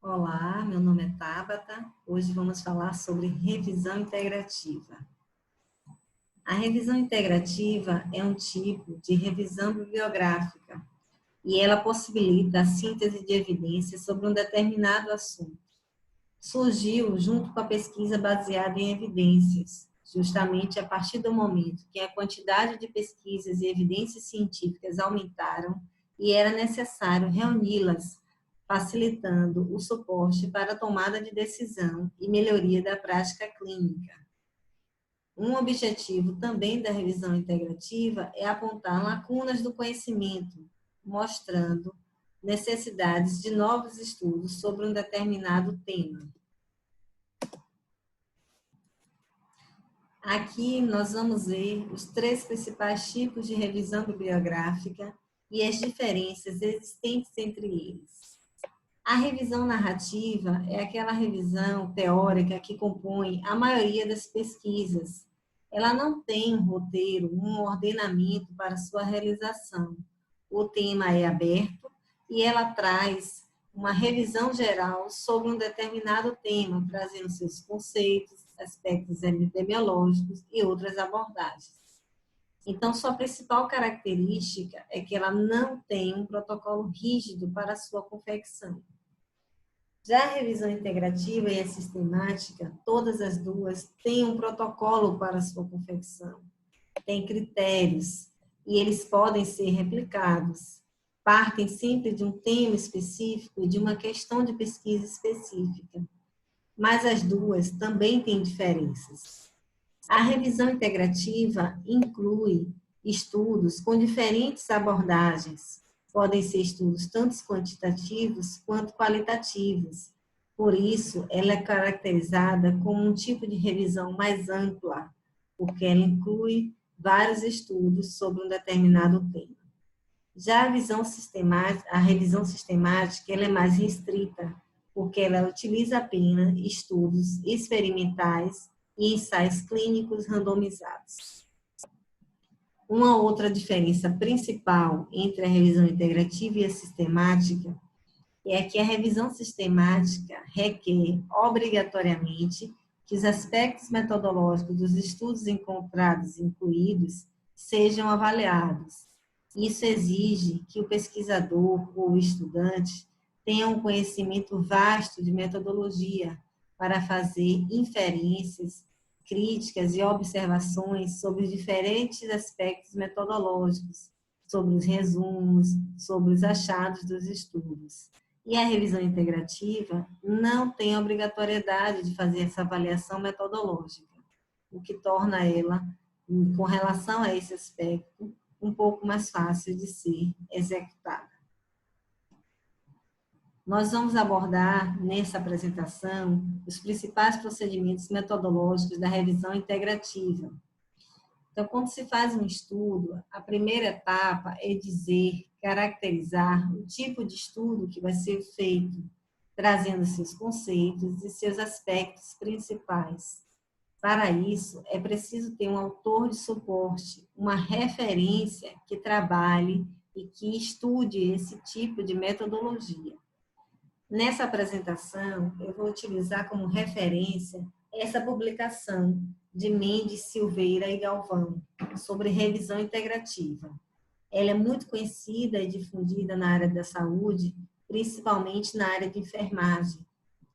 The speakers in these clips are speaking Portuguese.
Olá, meu nome é Tabata. Hoje vamos falar sobre revisão integrativa. A revisão integrativa é um tipo de revisão bibliográfica e ela possibilita a síntese de evidências sobre um determinado assunto. Surgiu junto com a pesquisa baseada em evidências, justamente a partir do momento que a quantidade de pesquisas e evidências científicas aumentaram e era necessário reuni-las, facilitando o suporte para a tomada de decisão e melhoria da prática clínica. Um objetivo também da revisão integrativa é apontar lacunas do conhecimento, mostrando necessidades de novos estudos sobre um determinado tema. Aqui nós vamos ver os três principais tipos de revisão bibliográfica e as diferenças existentes entre eles. A revisão narrativa é aquela revisão teórica que compõe a maioria das pesquisas. Ela não tem um roteiro, um ordenamento para sua realização. O tema é aberto e ela traz uma revisão geral sobre um determinado tema, trazendo seus conceitos, aspectos epidemiológicos e outras abordagens. Então, sua principal característica é que ela não tem um protocolo rígido para sua confecção. Já a revisão integrativa e a sistemática, todas as duas têm um protocolo para sua confecção, têm critérios e eles podem ser replicados. Partem sempre de um tema específico e de uma questão de pesquisa específica. Mas as duas também têm diferenças. A revisão integrativa inclui estudos com diferentes abordagens. Podem ser estudos tanto quantitativos quanto qualitativos. Por isso, ela é caracterizada como um tipo de revisão mais ampla, porque ela inclui vários estudos sobre um determinado tema. Já a revisão sistemática, ela é mais restrita, porque ela utiliza apenas estudos experimentais e ensaios clínicos randomizados. Uma outra diferença principal entre a revisão integrativa e a sistemática é que a revisão sistemática requer obrigatoriamente que os aspectos metodológicos dos estudos encontrados e incluídos sejam avaliados. Isso exige que o pesquisador ou o estudante tenha um conhecimento vasto de metodologia para fazer inferências, críticas e observações sobre os diferentes aspectos metodológicos, sobre os resumos, sobre os achados dos estudos. E a revisão integrativa não tem a obrigatoriedade de fazer essa avaliação metodológica, o que torna ela, com relação a esse aspecto, um pouco mais fácil de ser executada. Nós vamos abordar nessa apresentação os principais procedimentos metodológicos da revisão integrativa. Então, quando se faz um estudo, a primeira etapa é dizer, caracterizar o tipo de estudo que vai ser feito, trazendo seus conceitos e seus aspectos principais. Para isso, é preciso ter um autor de suporte, uma referência que trabalhe e que estude esse tipo de metodologia. Nessa apresentação, eu vou utilizar como referência essa publicação de Mendes, Silveira e Galvão, sobre revisão integrativa. Ela é muito conhecida e difundida na área da saúde, principalmente na área de enfermagem.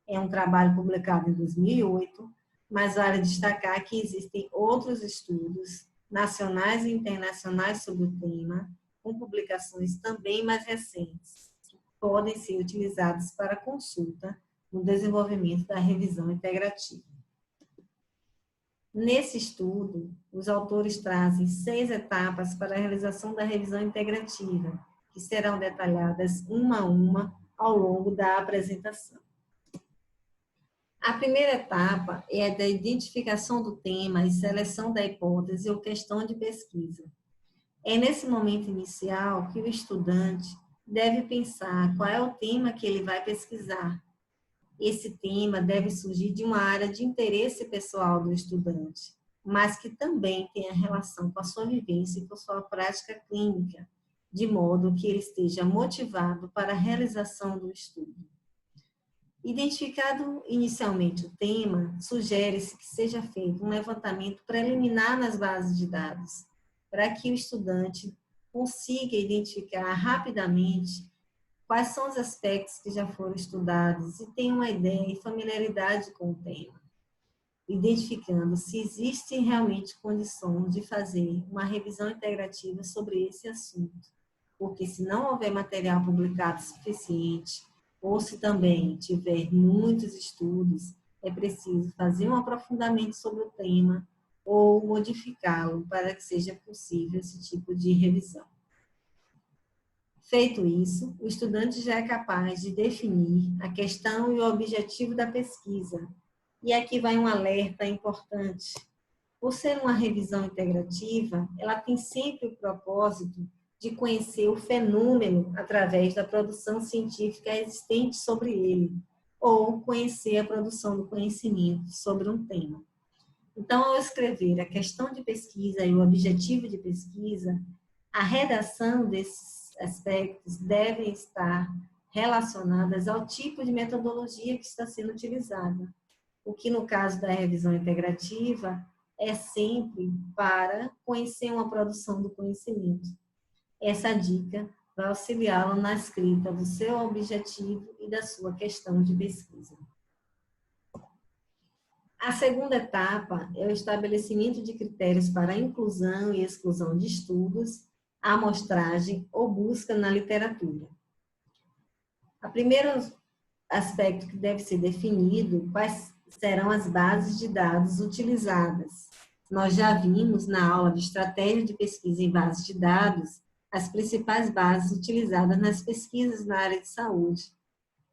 É um trabalho publicado em 2008, mas vale destacar que existem outros estudos nacionais e internacionais sobre o tema, com publicações também mais recentes, que podem ser utilizados para consulta no desenvolvimento da revisão integrativa. Nesse estudo, os autores trazem 6 etapas para a realização da revisão integrativa, que serão detalhadas uma a uma ao longo da apresentação. A primeira etapa é a da identificação do tema e seleção da hipótese ou questão de pesquisa. É nesse momento inicial que o estudante deve pensar qual é o tema que ele vai pesquisar. Esse tema deve surgir de uma área de interesse pessoal do estudante, mas que também tenha relação com a sua vivência e com a sua prática clínica, de modo que ele esteja motivado para a realização do estudo. Identificado inicialmente o tema, sugere-se que seja feito um levantamento preliminar nas bases de dados, para que o estudante consiga identificar rapidamente quais são os aspectos que já foram estudados e tenha uma ideia e familiaridade com o tema, identificando se existem realmente condições de fazer uma revisão integrativa sobre esse assunto. Porque se não houver material publicado suficiente, ou se também tiver muitos estudos, é preciso fazer um aprofundamento sobre o tema ou modificá-lo para que seja possível esse tipo de revisão. Feito isso, o estudante já é capaz de definir a questão e o objetivo da pesquisa. E aqui vai um alerta importante. Por ser uma revisão integrativa, ela tem sempre o propósito de conhecer o fenômeno através da produção científica existente sobre ele, ou conhecer a produção do conhecimento sobre um tema. Então, ao escrever a questão de pesquisa e o objetivo de pesquisa, a redação desses aspectos devem estar relacionadas ao tipo de metodologia que está sendo utilizada, o que no caso da revisão integrativa é sempre para conhecer uma produção do conhecimento. Essa dica vai auxiliá-lo na escrita do seu objetivo e da sua questão de pesquisa. A segunda etapa é o estabelecimento de critérios para a inclusão e exclusão de estudos, amostragem ou busca na literatura. O primeiro aspecto que deve ser definido, quais serão as bases de dados utilizadas. Nós já vimos na aula de estratégia de pesquisa em bases de dados as principais bases utilizadas nas pesquisas na área de saúde.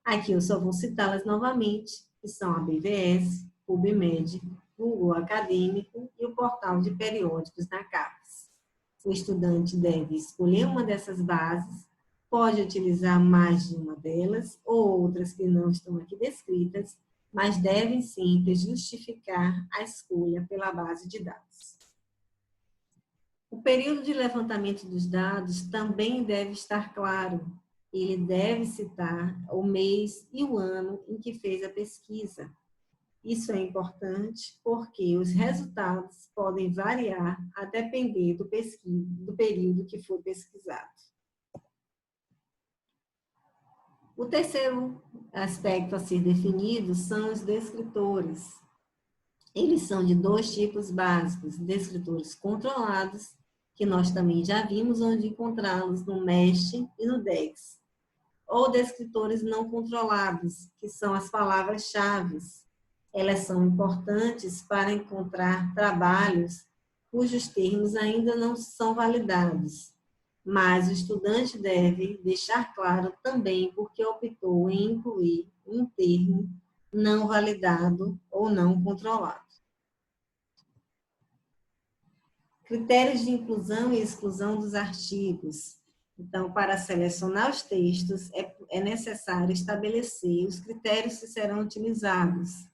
Aqui eu só vou citá-las novamente, que são a BVS, PubMed, Google Acadêmico e o portal de periódicos na CAPES. O estudante deve escolher uma dessas bases, pode utilizar mais de uma delas ou outras que não estão aqui descritas, mas devem sempre justificar a escolha pela base de dados. O período de levantamento dos dados também deve estar claro. Ele deve citar o mês e o ano em que fez a pesquisa. Isso é importante porque os resultados podem variar a depender do período que for pesquisado. O terceiro aspecto a ser definido são os descritores. Eles são de dois tipos básicos, descritores controlados, que nós também já vimos onde encontrá-los no MESH e no DEX, ou descritores não controlados, que são as palavras-chave. Elas são importantes para encontrar trabalhos cujos termos ainda não são validados, mas o estudante deve deixar claro também porque optou em incluir um termo não validado ou não controlado. Critérios de inclusão e exclusão dos artigos. Então, para selecionar os textos, é necessário estabelecer os critérios que serão utilizados.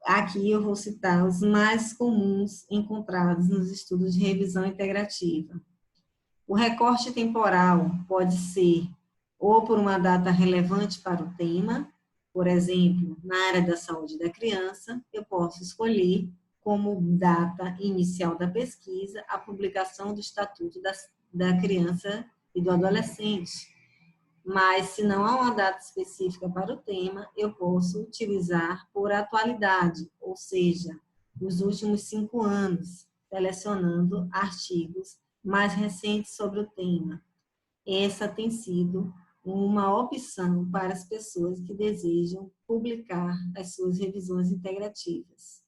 Aqui eu vou citar os mais comuns encontrados nos estudos de revisão integrativa. O recorte temporal pode ser ou por uma data relevante para o tema, por exemplo, na área da saúde da criança, eu posso escolher como data inicial da pesquisa a publicação do Estatuto da Criança e do Adolescente. Mas, se não há uma data específica para o tema, eu posso utilizar por atualidade, ou seja, os últimos 5 anos, selecionando artigos mais recentes sobre o tema. Essa tem sido uma opção para as pessoas que desejam publicar as suas revisões integrativas.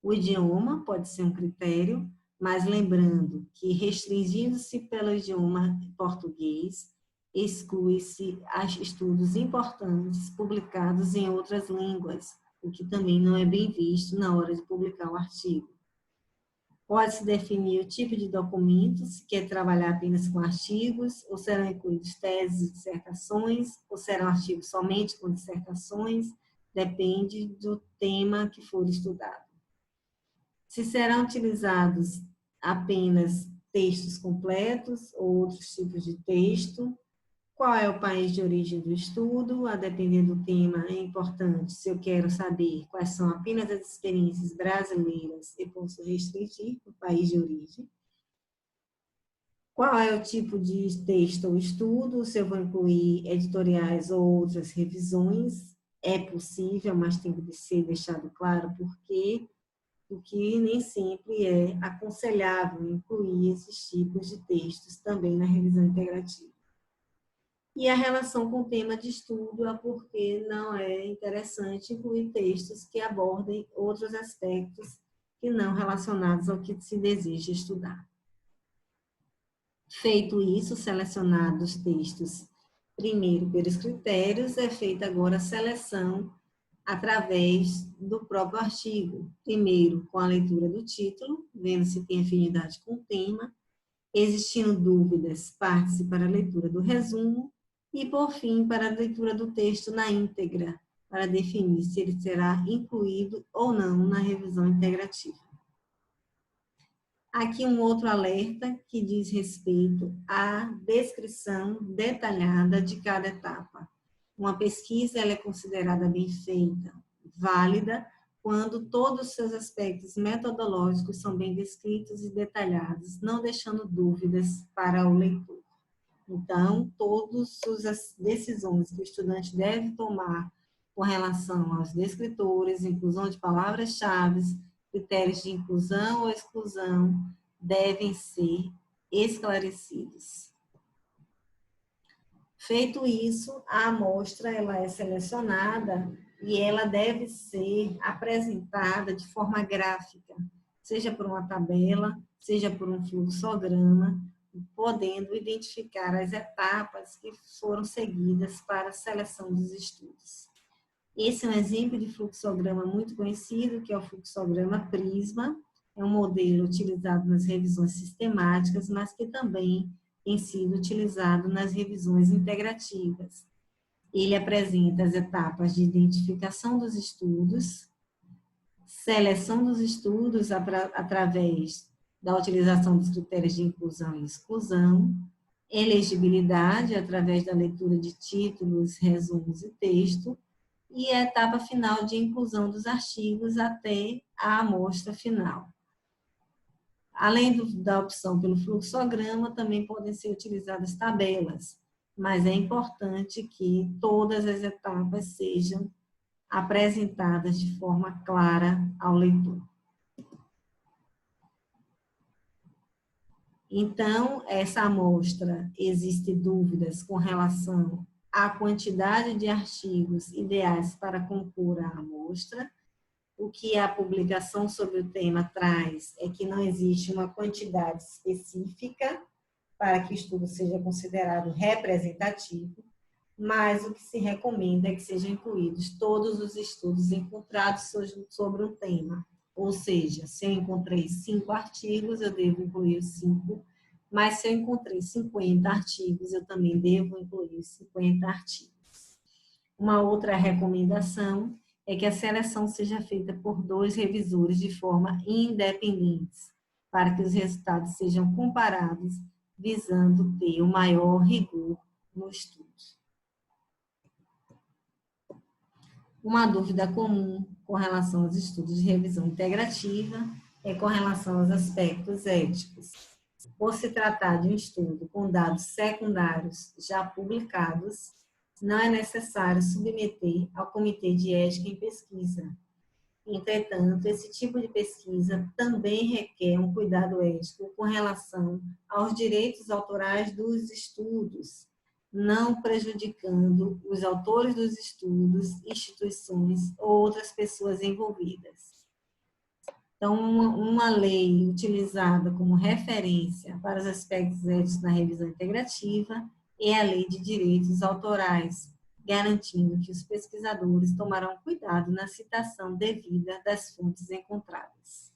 O idioma pode ser um critério, mas lembrando que, restringindo-se pelo idioma português, exclui-se estudos importantes publicados em outras línguas, o que também não é bem visto na hora de publicar o artigo. Pode-se definir o tipo de documento, se quer trabalhar apenas com artigos, ou serão incluídos teses e dissertações, ou serão artigos somente com dissertações, depende do tema que for estudado. Se serão utilizados apenas textos completos ou outros tipos de texto, Qual é o país de origem do estudo? A depender do tema, é importante, se eu quero saber quais são apenas as experiências brasileiras, eu posso restringir o país de origem. Qual é o tipo de texto ou estudo? Se eu vou incluir editoriais ou outras revisões, é possível, mas tem que ser deixado claro porque o que nem sempre é aconselhável incluir esses tipos de textos também na revisão integrativa. E a relação com o tema de estudo é porque não é interessante incluir textos que abordem outros aspectos que não relacionados ao que se deseja estudar. Feito isso, selecionados os textos primeiro pelos critérios, é feita agora a seleção através do próprio artigo. Primeiro, com a leitura do título, vendo se tem afinidade com o tema. Existindo dúvidas, parte-se para a leitura do resumo. E, por fim, para a leitura do texto na íntegra, para definir se ele será incluído ou não na revisão integrativa. Aqui um outro alerta que diz respeito à descrição detalhada de cada etapa. Uma pesquisa ela é considerada bem feita, válida, quando todos os seus aspectos metodológicos são bem descritos e detalhados, não deixando dúvidas para o leitor. Então, todas as decisões que o estudante deve tomar com relação aos descritores, inclusão de palavras-chave, critérios de inclusão ou exclusão, devem ser esclarecidos. Feito isso, a amostra ela é selecionada e ela deve ser apresentada de forma gráfica, seja por uma tabela, seja por um fluxograma, podendo identificar as etapas que foram seguidas para a seleção dos estudos. Esse é um exemplo de fluxograma muito conhecido, que é o fluxograma Prisma. É um modelo utilizado nas revisões sistemáticas, mas que também tem sido utilizado nas revisões integrativas. Ele apresenta as etapas de identificação dos estudos, seleção dos estudos através da utilização dos critérios de inclusão e exclusão, elegibilidade através da leitura de títulos, resumos e texto, e a etapa final de inclusão dos artigos até a amostra final. Além da opção pelo fluxograma, também podem ser utilizadas tabelas, mas é importante que todas as etapas sejam apresentadas de forma clara ao leitor. Então, essa amostra, existem dúvidas com relação à quantidade de artigos ideais para compor a amostra. O que a publicação sobre o tema traz é que não existe uma quantidade específica para que o estudo seja considerado representativo, mas o que se recomenda é que sejam incluídos todos os estudos encontrados sobre um tema. Ou seja, se eu encontrei 5 artigos, eu devo incluir os 5, mas se eu encontrei 50 artigos, eu também devo incluir os 50 artigos. Uma outra recomendação é que a seleção seja feita por 2 revisores de forma independente, para que os resultados sejam comparados, visando ter o maior rigor no estudo. Uma dúvida comum com relação aos estudos de revisão integrativa é com relação aos aspectos éticos. Por se tratar de um estudo com dados secundários já publicados, não é necessário submeter ao Comitê de Ética em Pesquisa. Entretanto, esse tipo de pesquisa também requer um cuidado ético com relação aos direitos autorais dos estudos, não prejudicando os autores dos estudos, instituições ou outras pessoas envolvidas. Então, uma lei utilizada como referência para os aspectos éticos na revisão integrativa é a Lei de Direitos Autorais, garantindo que os pesquisadores tomarão cuidado na citação devida das fontes encontradas.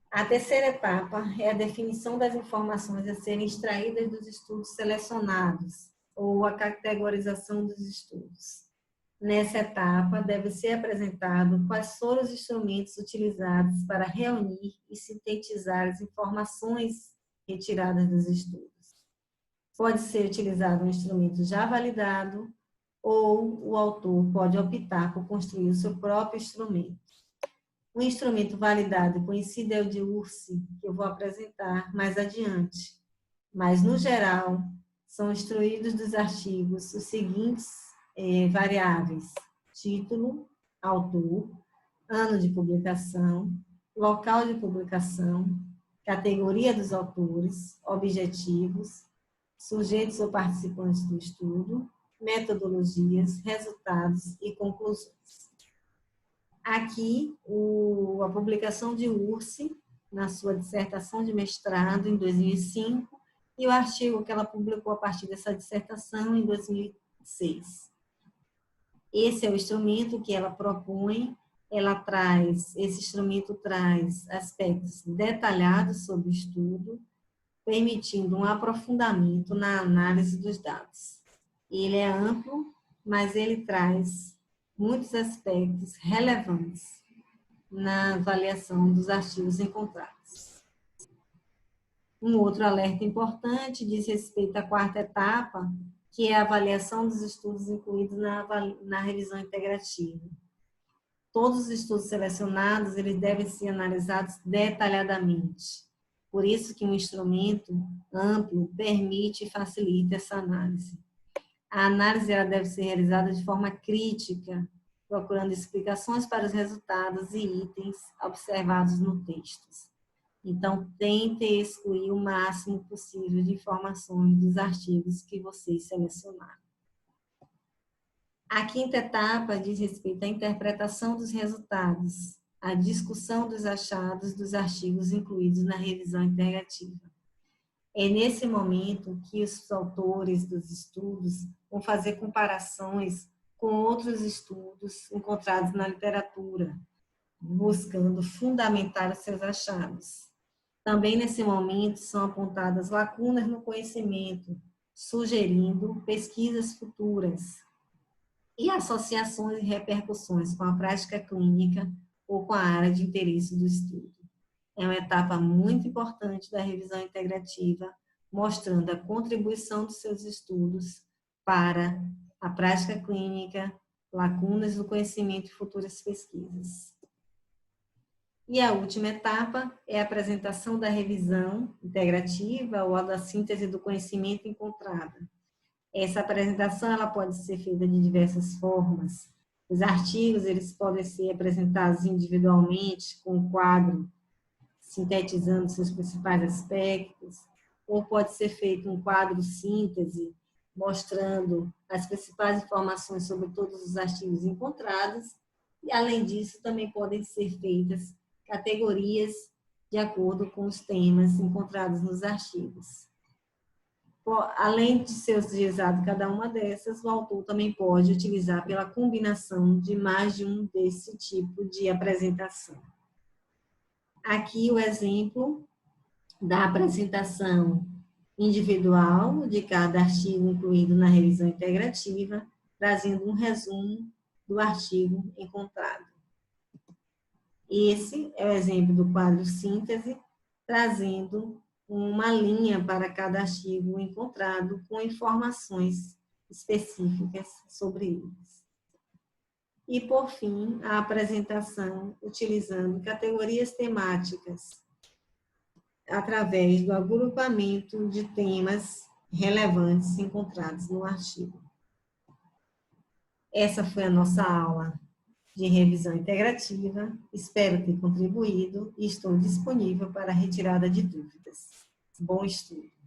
A terceira etapa é a definição das informações a serem extraídas dos estudos selecionados, ou a categorização dos estudos. Nessa etapa, deve ser apresentado quais foram os instrumentos utilizados para reunir e sintetizar as informações retiradas dos estudos. Pode ser utilizado um instrumento já validado ou o autor pode optar por construir o seu próprio instrumento. O instrumento validado e conhecido é o de URSI, que eu vou apresentar mais adiante. Mas, no geral, são extraídos dos artigos os seguintes variáveis: título, autor, ano de publicação, local de publicação, categoria dos autores, objetivos, sujeitos ou participantes do estudo, metodologias, resultados e conclusões. Aqui, a publicação de URSI, na sua dissertação de mestrado, em 2005, e o artigo que ela publicou a partir dessa dissertação, em 2006. Esse é o instrumento que ela propõe. Esse instrumento traz aspectos detalhados sobre o estudo, permitindo um aprofundamento na análise dos dados. Ele é amplo, mas ele traz muitos aspectos relevantes na avaliação dos artigos encontrados. Um outro alerta importante diz respeito à quarta etapa, que é a avaliação dos estudos incluídos na revisão integrativa. Todos os estudos selecionados, eles devem ser analisados detalhadamente. Por isso que um instrumento amplo permite e facilita essa análise. A análise ela deve ser realizada de forma crítica, procurando explicações para os resultados e itens observados no texto. Então, tente excluir o máximo possível de informações dos artigos que vocês selecionaram. A quinta etapa diz respeito à interpretação dos resultados, a discussão dos achados dos artigos incluídos na revisão integrativa. É nesse momento que os autores dos estudos vão fazer comparações com outros estudos encontrados na literatura, buscando fundamentar os seus achados. Também nesse momento são apontadas lacunas no conhecimento, sugerindo pesquisas futuras e associações e repercussões com a prática clínica ou com a área de interesse do estudo. É uma etapa muito importante da revisão integrativa, mostrando a contribuição dos seus estudos para a prática clínica, lacunas no conhecimento e futuras pesquisas. E a última etapa é a apresentação da revisão integrativa ou da síntese do conhecimento encontrada. Essa apresentação ela pode ser feita de diversas formas. Os artigos eles podem ser apresentados individualmente, com um quadro sintetizando seus principais aspectos, ou pode ser feito um quadro síntese, mostrando as principais informações sobre todos os artigos encontrados, e além disso também podem ser feitas categorias de acordo com os temas encontrados nos artigos. Além de ser utilizado cada uma dessas, o autor também pode utilizar pela combinação de mais de um desse tipo de apresentação. Aqui o exemplo da apresentação individual de cada artigo incluído na revisão integrativa, trazendo um resumo do artigo encontrado. Esse é o exemplo do quadro síntese, trazendo uma linha para cada artigo encontrado com informações específicas sobre eles. E, por fim, a apresentação utilizando categorias temáticas através do agrupamento de temas relevantes encontrados no artigo. Essa foi a nossa aula de revisão integrativa. Espero ter contribuído e estou disponível para a retirada de dúvidas. Bom estudo!